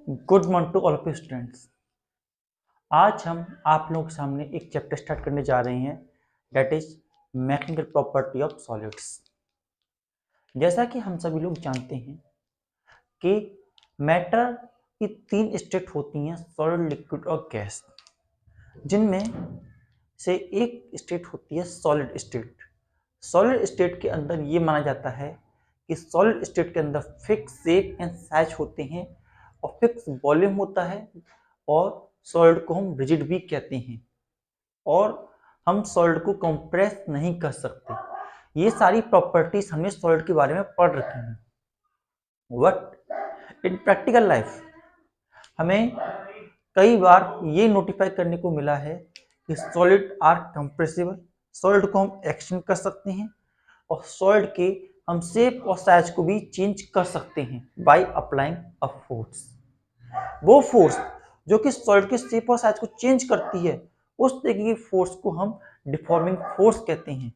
Good morning to all of you students. आज हम आप लोगों के सामने एक चैप्टर स्टार्ट करने जा रहे हैं, that is mechanical property of solids. जैसा कि हम सभी लोग जानते हैं कि मैटर की तीन स्टेट होती हैं, सॉलिड, लिक्विड और गैस, जिनमें से एक स्टेट होती है सॉलिड स्टेट। सॉलिड स्टेट के अंदर ये माना जाता है कि सॉलिड स्टेट के अंदर फिक्स शेप एंड साइज होते हैं और फिक्स वॉल्यूम होता है, और सॉलिड को हम रिजिड भी कहते हैं, और हम सॉलिड को कंप्रेस नहीं कर सकते। ये सारी प्रॉपर्टीज हमने सॉलिड के बारे में पढ़ रखी हैं। बट इन प्रैक्टिकल लाइफ हमें कई बार ये नोटिफाई करने को मिला है कि सॉलिड आर कंप्रेसिबल, सॉलिड को हम एक्सटेंड कर सकते हैं और सॉलिड के हम शेप और साइज को भी चेंज कर सकते हैं बाय अप्लाइंग अ फोर्स। वो फोर्स जो कि सॉलिड के शेप और साइज को चेंज करती है, उस तरीके की फोर्स को हम डिफॉर्मिंग फोर्स कहते हैं।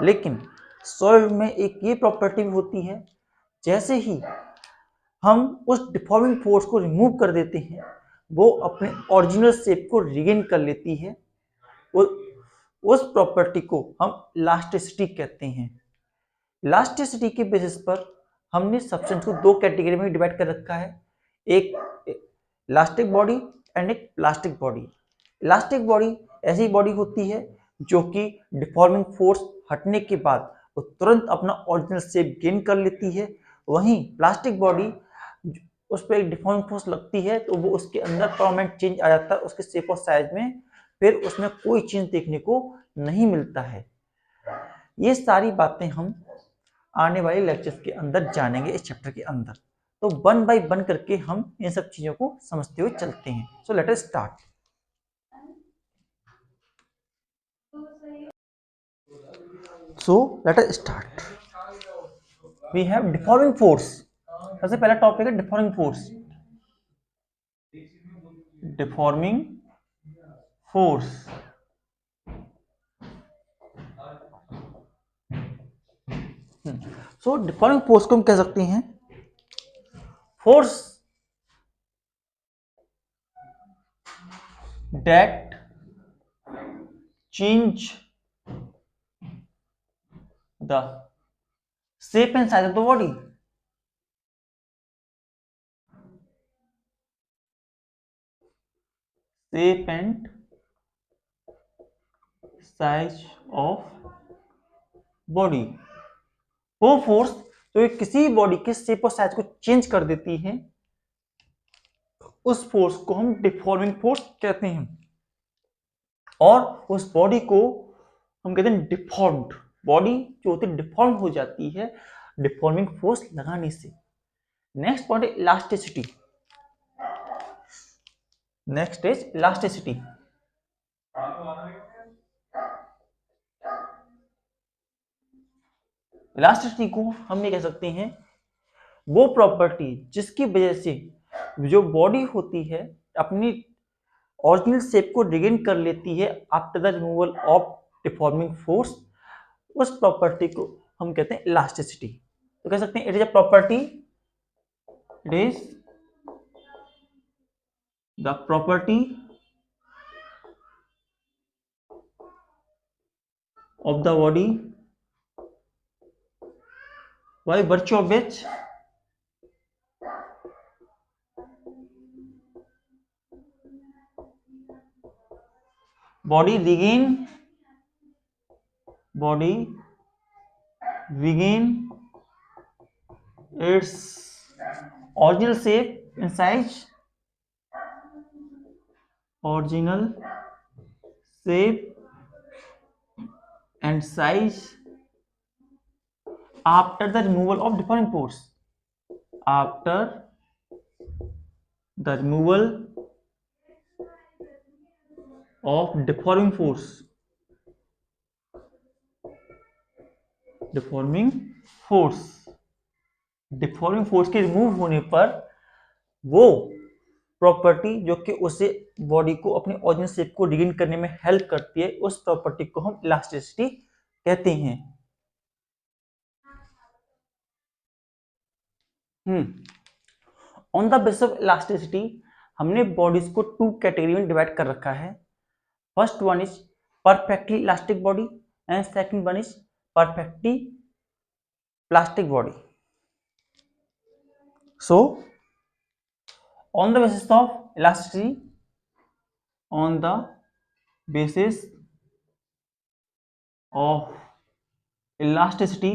लेकिन सॉलिड में एक ये प्रॉपर्टी भी होती है, जैसे ही हम उस डिफॉर्मिंग फोर्स को रिमूव कर देते हैं, वो अपने ओरिजिनल शेप को रिगेन कर लेती है। उस प्रॉपर्टी को हम इलास्टिसिटी कहते हैं। इलास्टिसिटी के बेसिस पर हमने सब्सटेंस को दो कैटेगरी में डिवाइड कर रखा है, एक इलास्टिक बॉडी एंड एक प्लास्टिक बॉडी। इलास्टिक बॉडी ऐसी बॉडी होती है जो कि डिफॉर्मिंग फोर्स हटने के बाद वो तुरंत अपना ओरिजिनल शेप गेन कर लेती है। वहीं प्लास्टिक बॉडी, उस पर एक डिफॉर्मिंग फोर्स लगती है तो वो उसके अंदर परमानेंट चेंज आ जाता है उसके शेप और साइज में, फिर उसमें कोई चेंज देखने को नहीं मिलता है। ये सारी बातें हम आने वाले लेक्चर्स के अंदर जानेंगे इस चैप्टर के अंदर। तो वन बाय वन करके हम इन सब चीजों को समझते हुए चलते हैं। So let us start. We have deforming force. सबसे पहला टॉपिक है deforming force. Deforming force so deforming force को हम कह सकते हैं force that change the shape and size of the body. Shape and size of body। वो force जो किसी बॉडी के शेप और साइज को चेंज कर देती है, उस फोर्स को हम डिफॉर्मिंग फोर्स कहते हैं। और उस बॉडी को हम कहते हैं डिफॉर्म्ड। बॉडी जो होती है डिफॉर्म हो जाती है डिफॉर्मिंग फोर्स लगाने से। नेक्स्ट पॉइंट है elasticity. Next is elasticity. Elasticity को हम ये कह सकते हैं वो प्रॉपर्टी जिसकी वजह से जो बॉडी होती है अपनी ओरिजिनल शेप को रिगेन कर लेती है after the removal of deforming force. उस प्रॉपर्टी को हम कहते हैं इलास्टिसिटी। तो कह सकते हैं it is a property, it is the property of the body by virtue of which body regain its original shape and size, original shape and size after the removal of deforming force. After the removal of deforming force, deforming force, deforming force के remove होने पर वो property जो कि उसे body को अपने original shape को रिगेन करने में हेल्प करती है, उस प्रॉपर्टी को हम इलास्टिसिटी कहते हैं। On the basis of elasticity हमने बॉडीज को 2 कैटेगरी में डिवाइड कर रखा है. First one is perfectly elastic body and second one is perfectly plastic body. So on the basis of elasticity, on the basis of elasticity,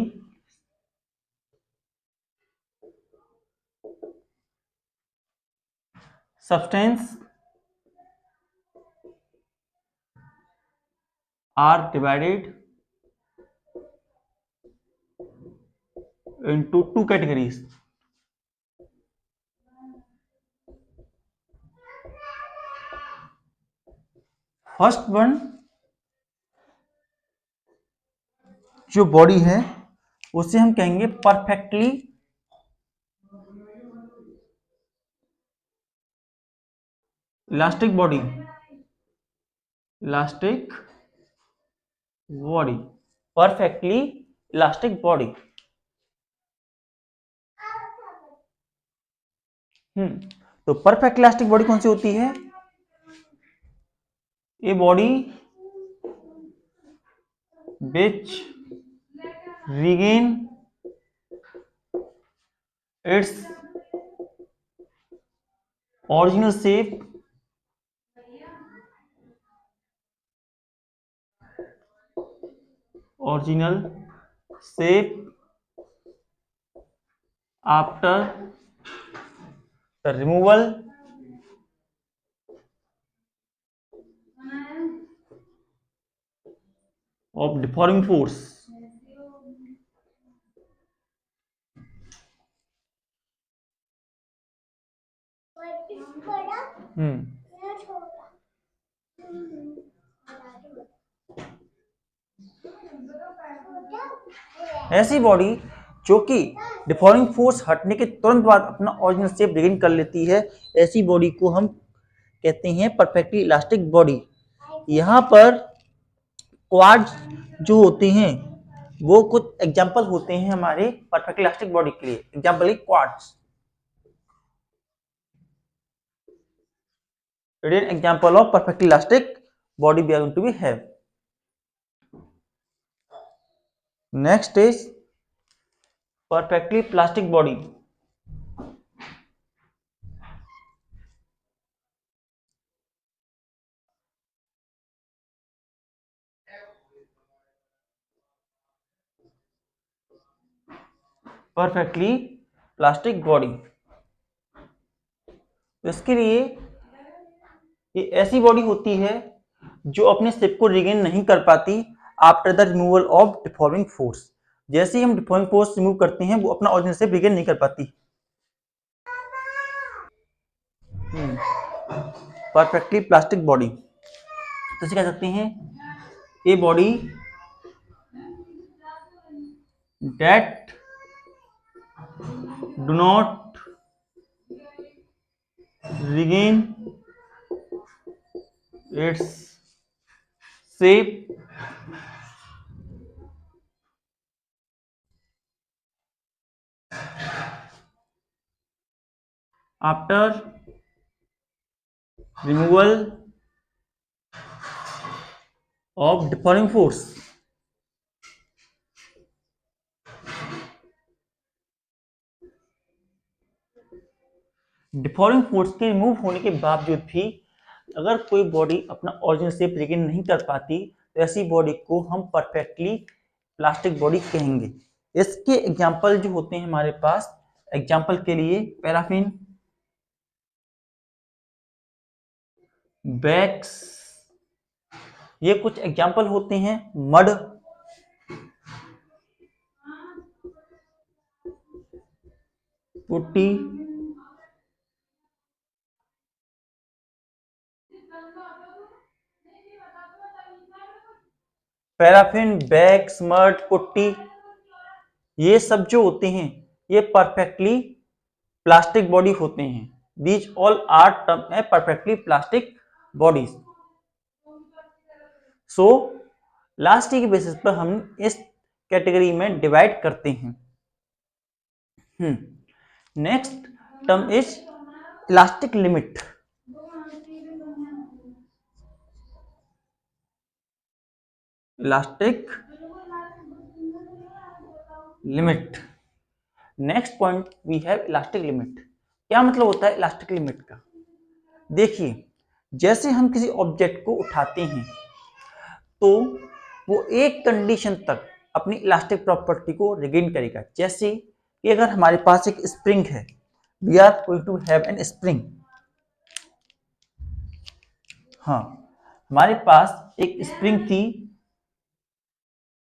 substance are divided into 2 categories. First one जो body है उसे हम कहेंगे perfectly elastic body. Elastic body, perfectly elastic body. तो perfect elastic body कौन सी होती है? A body which regain its original shape after the removal of deforming force. ऐसी बॉडी जो कि डिफॉर्मिंग फोर्स हटने के तुरंत बाद अपना ओरिजिनल शेप रिगेन कर लेती है, ऐसी बॉडी को हम कहते हैं परफेक्टली इलास्टिक बॉडी. यहाँ पर क्वाड्स जो होते हैं वो कुछ एग्जांपल होते हैं हमारे परफेक्ट इलास्टिक बॉडी के लिए. एग्जांपल है quartz. It is an example of perfectly elastic body we are going to be have. Next is perfectly plastic body. Perfectly plastic body. इसके लिए ये ऐसी बॉडी होती है जो अपने शेप को रिगेन नहीं कर पाती after the removal of deforming force. जैसे ही हम डिफॉर्मिंग फोर्स रिमूव करते हैं वो अपना ओरिजिनल शेप रिगेन नहीं कर पाती. परफेक्टली प्लास्टिक बॉडी तो इसे कह सकते हैं a body that do not regain its shape after removal of deforming force. Deforming force के रिमूव होने के बावजूद भी अगर कोई बॉडी अपना ओरिजिनल शेप रिगेन नहीं कर पाती तो ऐसी बॉडी को हम परफेक्टली प्लास्टिक बॉडी कहेंगे. इसके एग्जांपल जो होते हैं हमारे पास, एग्जांपल के लिए पैराफिन, बैक्स, ये कुछ एग्जांपल होते हैं. Mud, putty, paraffin, wax, mud, putty, ये सब जो होते हैं ये परफेक्टली प्लास्टिक बॉडी होते हैं. दीज ऑल आर टर्म है perfectly plastic bodies. So last के बेसिस पर हम इस कैटेगरी में डिवाइड करते हैं. Next term is elastic limit. Elastic limit. Next point we have elastic limit. क्या मतलब होता है इलास्टिक लिमिट का? देखिए, जैसे हम किसी ऑब्जेक्ट को उठाते हैं तो वो एक कंडीशन तक अपनी इलास्टिक प्रॉपर्टी को रिगेन करेगा। जैसे कि अगर हमारे पास एक स्प्रिंग है, we are going to have an spring. हाँ, हमारे पास एक स्प्रिंग थी,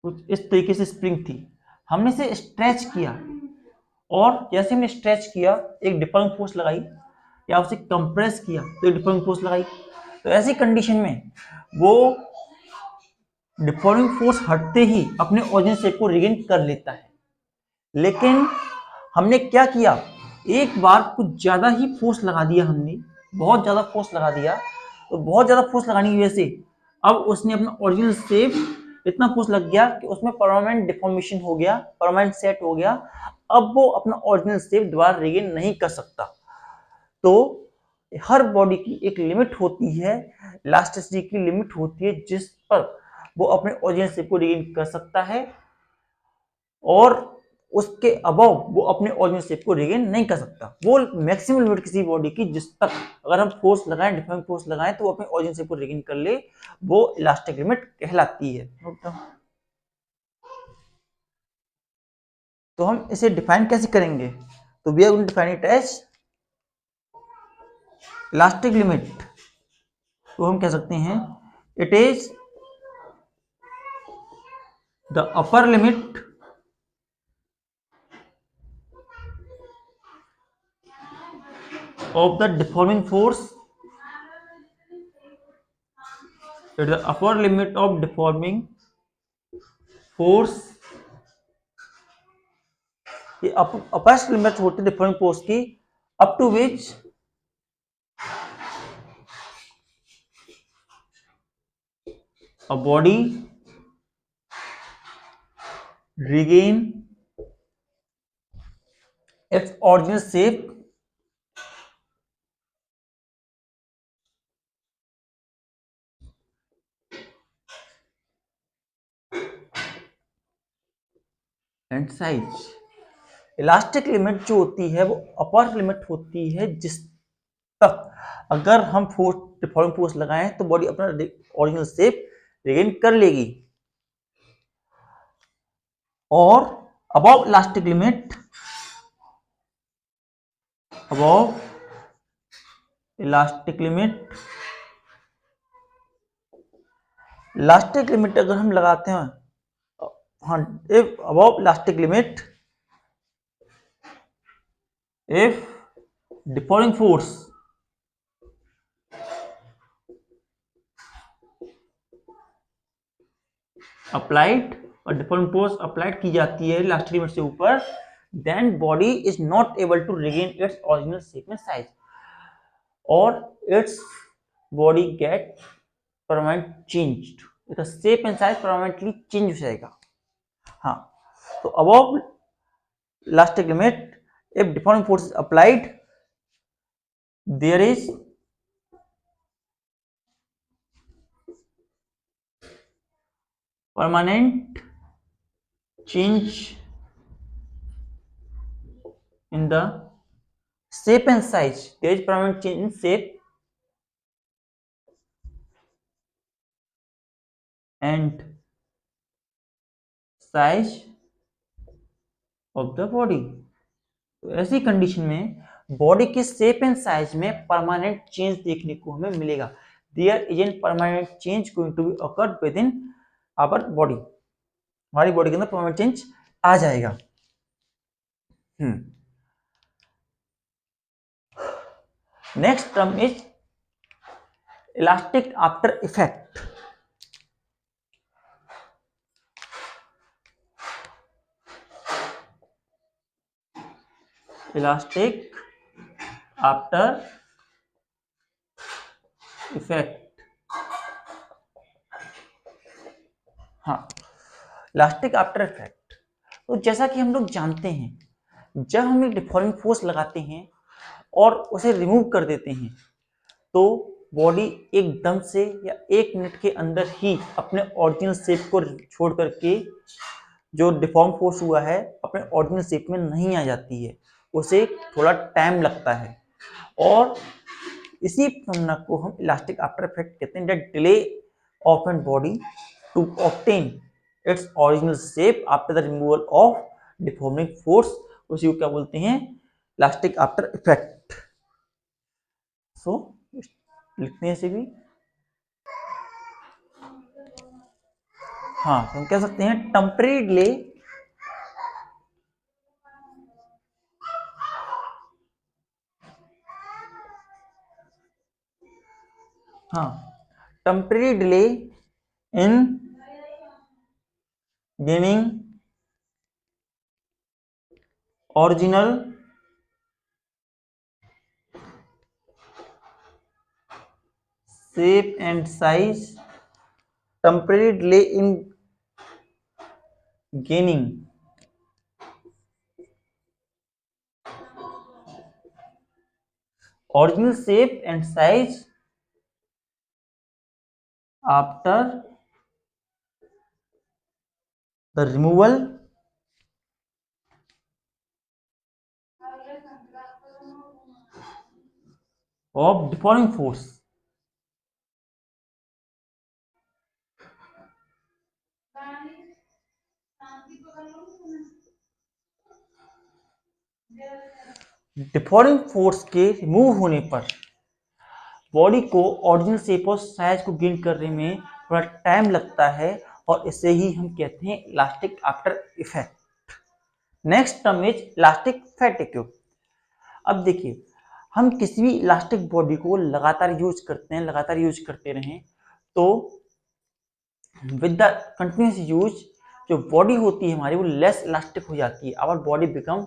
कुछ इस तरीके से स्प्रिंग थी, हमने इसे स्ट्रेच किया और जैसे हमने स्ट्रेच किया एक डिफॉर्मिंग फोर्स लगाई, या उसे कंप्रेस किया तो एक डिफॉर्मिंग फोर्स लगाई। तो ऐसी कंडीशन में वो डिफॉर्मिंग फोर्स हटते ही अपने ओरिजिन शेप को रिगेन कर लेता है। लेकिन हमने क्या किया, एक बार कुछ ज्यादा ही फोर्स लगा दिया, हमने बहुत ज्यादा फोर्स लगा दिया। तो बहुत ज्यादा फोर्स लगाने की वजह से अब उसने अपना ओरिजिनल शेप, इतना फोर्स लग गया कि उसमें परमानेंट डिफॉर्मेशन हो गया, परमानेंट सेट हो गया। अब वो अपना ओरिजिनल शेप दोबारा रिगेन नहीं कर सकता। तो हर बॉडी की एक लिमिट होती है, इलास्टिसिटी की लिमिट होती है, जिस पर वो अपने ओरिजिनल शेप को रिगेन कर सकता है, और उसके अबव वो अपने ओरिजिनल शेप को रिगेन नहीं कर सकता। वो मैक्सिमम लिमिट किसी बॉडी की जिस तक अगर हम फोर्स लगाएं, डिफॉर्मिंग फोर्स लगाएं, तो वो अपने ओरिजिनल शेप को रिगेन कर ले, वो इलास्टिक लिमिट कहलाती है। तो हम इसे डिफाइन कैसे करेंगे? तो we are going to define it as elastic limit. तो हम कह सकते हैं it is the upper limit of the deforming force, it is the upper limit of deforming force। ये अपर लिमिट होती है डिफॉर्मिंग फोर्स की, up to which a body regain its original shape and size। Elastic limit जो होती है वो अपर limit होती है जिस तक अगर हम फोर्स, डिफॉर्मिंग फोर्स लगाएं तो बॉडी अपना ओरिजिनल शेप रिगेन कर लेगी। और above elastic limit, above elastic limit, elastic limit अगर हम लगाते हैं, हाँ, if above elastic limit, if deforming force applied, और डिफॉर्मिंग फोर्स अप्लाइड की जाती है इलास्टिक लिमिट से ऊपर, then body is not able to regain its original shape and size, or its body get permanent changed, इसका shape and size permanently change हो जाएगा। हाँ, तो above elastic limit, if deforming force is applied, there is permanent change in the shape and size, there is permanent change in shape and size of the body। तो ऐसी condition में body के shape and size में permanent change देखने को हमें मिलेगा। There is an permanent change going to be occurred with in our body, हमारी बॉडी के अंदर परमानेंट चेंज आ जाएगा। Next term is elastic after effect. Elastic after effect, हाँ, इलास्टिक आफ्टर इफेक्ट। तो जैसा कि हम लोग जानते हैं, जब हम एक डिफॉर्मिंग फोर्स लगाते हैं और उसे रिमूव कर देते हैं, तो बॉडी एकदम से या 1 मिनट के अंदर ही अपने ओरिजिनल शेप को छोड़ करके जो डिफॉर्म फोर्स हुआ है अपने ओरिजिनल शेप में नहीं आ जाती है, उसे थोड़ा टाइम लगता है। और इसी फिनोमेना को हम इलास्टिक आफ्टर इफेक्ट कहते हैं, that delay of an body to obtain its original shape after the removal of deforming force, उसी को क्या बोलते हैं, इलास्टिक आफ्टर इफेक्ट। सो लिखते हैं इसे भी। हाँ, तो हम कह सकते हैं टेम्परेरी डिले हाँ temporary delay in gaining original shape and size, temporary delay in gaining original shape and size after the removal of deforming force। Deforming force के रिमूव होने पर बॉडी को ओरिजिनल शेप और साइज को gain करने में थोड़ा टाइम लगता है, और इसे ही हम कहते हैं elastic after effect. Next term is elastic fatigue. अब देखिए, हम किसी भी इलास्टिक बॉडी को लगातार यूज करते हैं, लगातार यूज करते रहें, तो विद द कंटिन्यूस यूज जो बॉडी होती है हमारी वो लेस इलास्टिक हो जाती है, our body become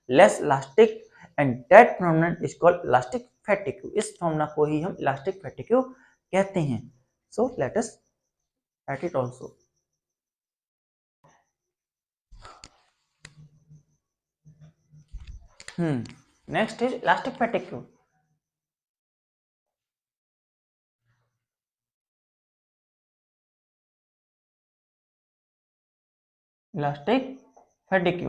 less elastic, and that phenomenon is called elastic fatigue. इस फिनोमेना को ही हम इलास्टिक फैटिग कहते हैं। So let us write it also. Next is elastic fatigue. Elastic fatigue,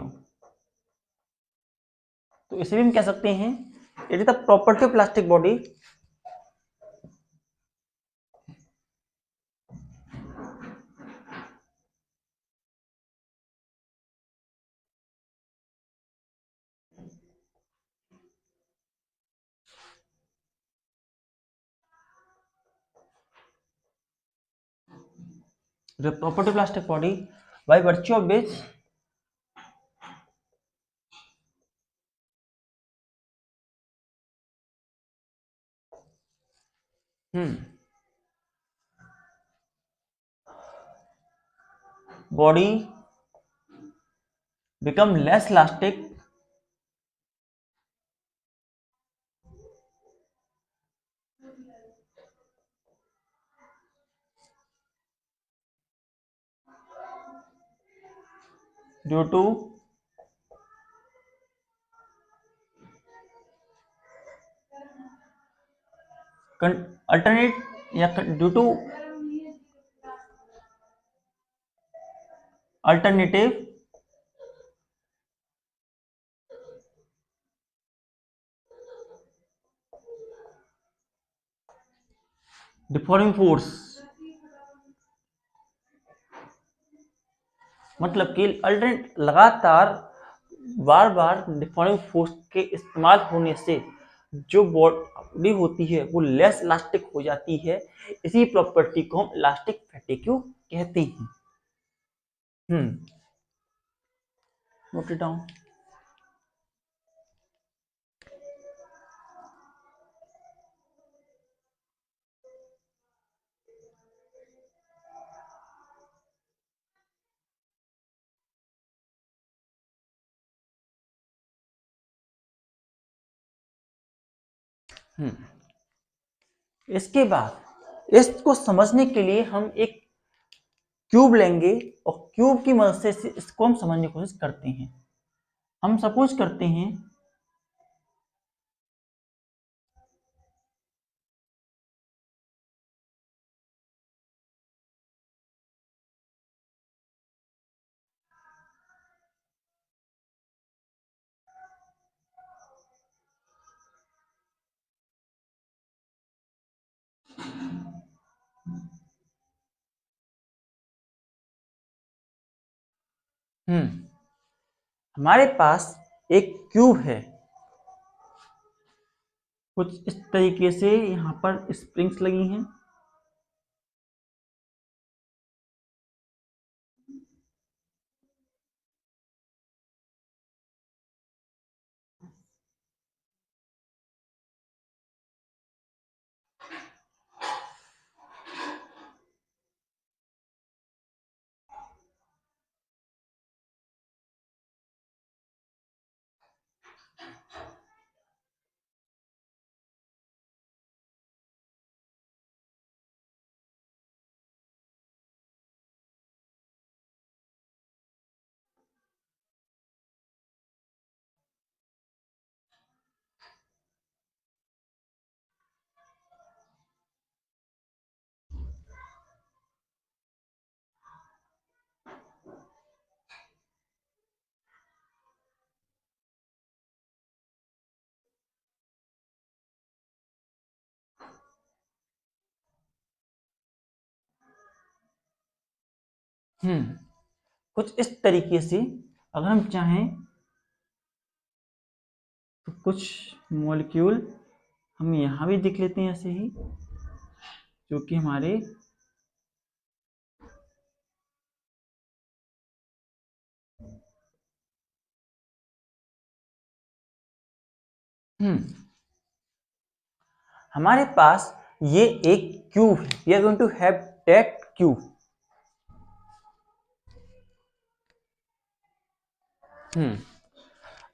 तो इसे भी हम कह सकते हैं it is the property of elastic body the property of plastic body by virtue of which body become less elastic due to alternate या due to alternative deforming force, मतलब कि अल्टरनेट लगातार बार बार डिफॉर्मिंग फोर्स के इस्तेमाल होने से जो body होती है वो लेस इलास्टिक हो जाती है। इसी प्रॉपर्टी को हम इलास्टिक फैटिग कहते हैं। Note it down. इसके बाद इसको समझने के लिए हम एक क्यूब लेंगे और क्यूब की मदद से इसको हम समझने की कोशिश करते हैं। हम सपोज करते हैं हमारे पास एक क्यूब है, कुछ इस तरीके से यहाँ पर स्प्रिंग्स लगी हैं। कुछ इस तरीके से अगर हम चाहें तो कुछ मॉलिक्यूल हम यहाँ भी देख लेते हैं ऐसे ही, जो कि हमारे हमारे पास ये एक क्यूब है। We are going to have that cube.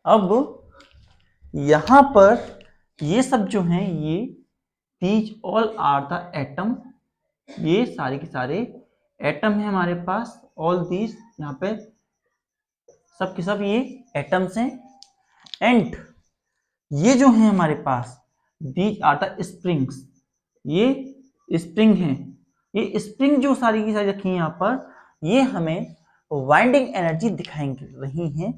अब यहां पर ये सब जो हैं, ये these all are the atom, ये सारे के सारे एटम है हमारे पास। ऑल दीज यहाँ पे सब के सब ये एटम्स हैं। एंड ये जो है हमारे पास दीज आर द स्प्रिंग्स, ये स्प्रिंग हैं। ये स्प्रिंग जो सारी की सारी रखी हैं यहाँ पर, ये हमें वाइंडिंग एनर्जी दिखाएंगी रही हैं,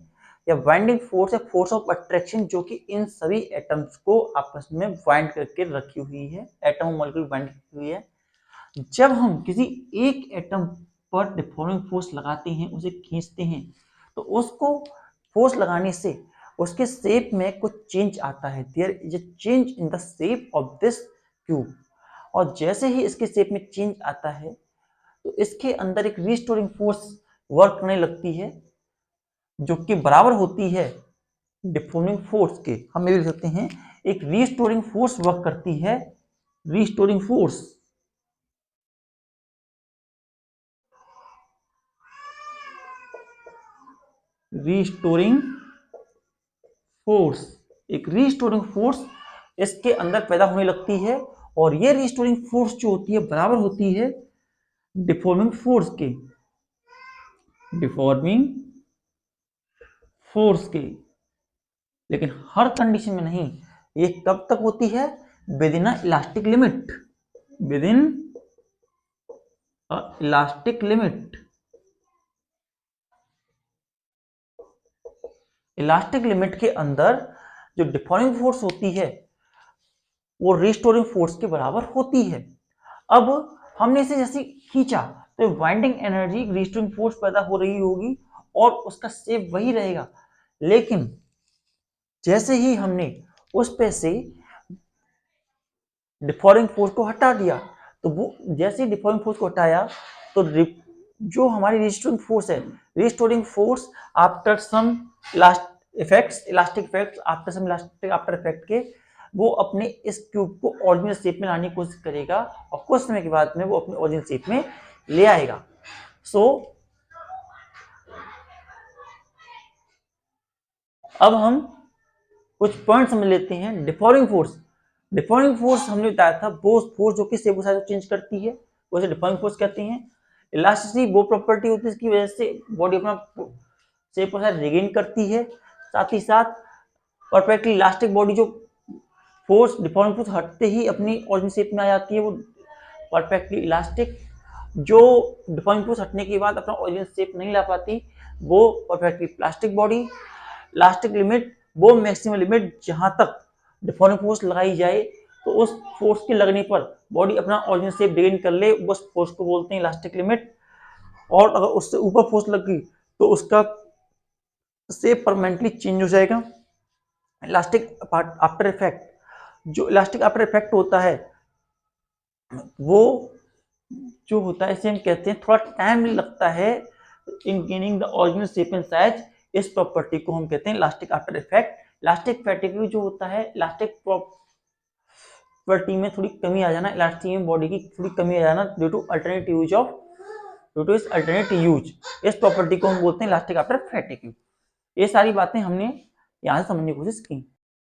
या वाइंडिंग फोर्स या फोर्स ऑफ अट्रैक्शन, जो कि इन सभी एटम्स को आपस में वाइंड करके रखी हुई है, एटम मॉलिक्यूल वाइंड की हुई है। जब हम किसी एक एटम पर डिफॉर्मिंग फोर्स लगाते हैं, उसे खींचते हैं, तो उसको फोर्स लगाने से उसके शेप में कुछ चेंज आता है। There is a change in the shape of this cube. और जैसे ही इसके शेप में चेंज आता है, तो इसके अंदर एक रिस्टोरिंग फोर्स वर्क करने लगती है, जो कि बराबर होती है डिफॉर्मिंग फोर्स के। हम ये लिख सकते हैं, एक रिस्टोरिंग फोर्स वर्क करती है, रिस्टोरिंग फोर्स। रिस्टोरिंग फोर्स, एक रिस्टोरिंग फोर्स इसके अंदर पैदा होने लगती है, और ये रिस्टोरिंग फोर्स जो होती है बराबर होती है डिफॉर्मिंग फोर्स के, डिफॉर्मिंग फोर्स के। लेकिन हर कंडीशन में नहीं, ये कब तक होती है? With in elastic limit, with in elastic limit. Elastic limit के अंदर जो डिफॉर्मिंग फोर्स होती है, वो रिस्टोरिंग फोर्स के बराबर होती है। अब हमने इसे जैसे खींचा, तो वाइंडिंग एनर्जी रिस्टोरिंग फोर्स पैदा हो रही होगी, और उसका शेप वही रहेगा। लेकिन जैसे ही हमने उस पे से डिफॉर्मिंग फोर्स को हटा दिया, तो वो जैसे ही डिफॉर्मिंग फोर्स को हटाया, तो जो हमारी रिस्टोरिंग फोर्स है, restoring force after some elastic effects, after some elastic after effect के, वो अपने इस क्यूब को ओरिजिनल शेप में लाने की कोशिश करेगा, और कुछ समय के बाद में वो अपने ओरिजिनल शेप में ले आएगा। सो अब हम कुछ पॉइंट समझ लेते हैं। डिफॉर्मिंग फोर्स, डिफॉर्मिंग फोर्स हमने बताया था वो फोर्स जो कि शेप को साइज चेंज करती है, उसे डिफॉर्मिंग फोर्स कहते हैं। इलास्टिसिटी वो प्रॉपर्टी होती है इसकी वजह से बॉडी अपना शेप को साइज रिगेन करती है। साथ ही साथ परफेक्टली इलास्टिक बॉडी, जो फोर्स डिफॉर्मिंग फोर्स हटते ही अपनी ओरिजिनल शेप में आ जाती है, वो परफेक्टली इलास्टिक। जो डिफॉर्मिंग फोर्स हटने के बाद अपना ओरिजिनल शेप नहीं ला पाती, वो perfectly plastic body. Elastic limit वो मैक्सिमम लिमिट जहां तक डिफॉर्मिंग फोर्स लगाई जाए, तो उस फोर्स के लगने पर बॉडी अपना ओरिजिनल शेप गेन कर ले, उस फोर्स को बोलते हैं इलास्टिक लिमिट। और अगर उससे ऊपर फोर्स लग गई, तो उसका शेप परमानेंटली चेंज हो जाएगा। इलास्टिक आफ्टर इफेक्ट, जो इलास्टिक आफ्टर इफेक्ट होता है वो जो होता है इसे हम कहते हैं थोड़ा टाइम लगता है in gaining the original shape and size. इस प्रॉपर्टी को हम कहते हैं elastic after effect. Elastic fatigue जो होता है, इलास्टिक प्रॉपर्टी में थोड़ी कमी आ जाना, इलास्टिक में बॉडी की थोड़ी कमी आ जाना ड्यू टू अल्टरनेट यूज, इस प्रॉपर्टी को हम बोलते हैं इलास्टिक आफ्टर फैटिग्यू। ये सारी बातें हमने यहाँ से समझने की कोशिश की।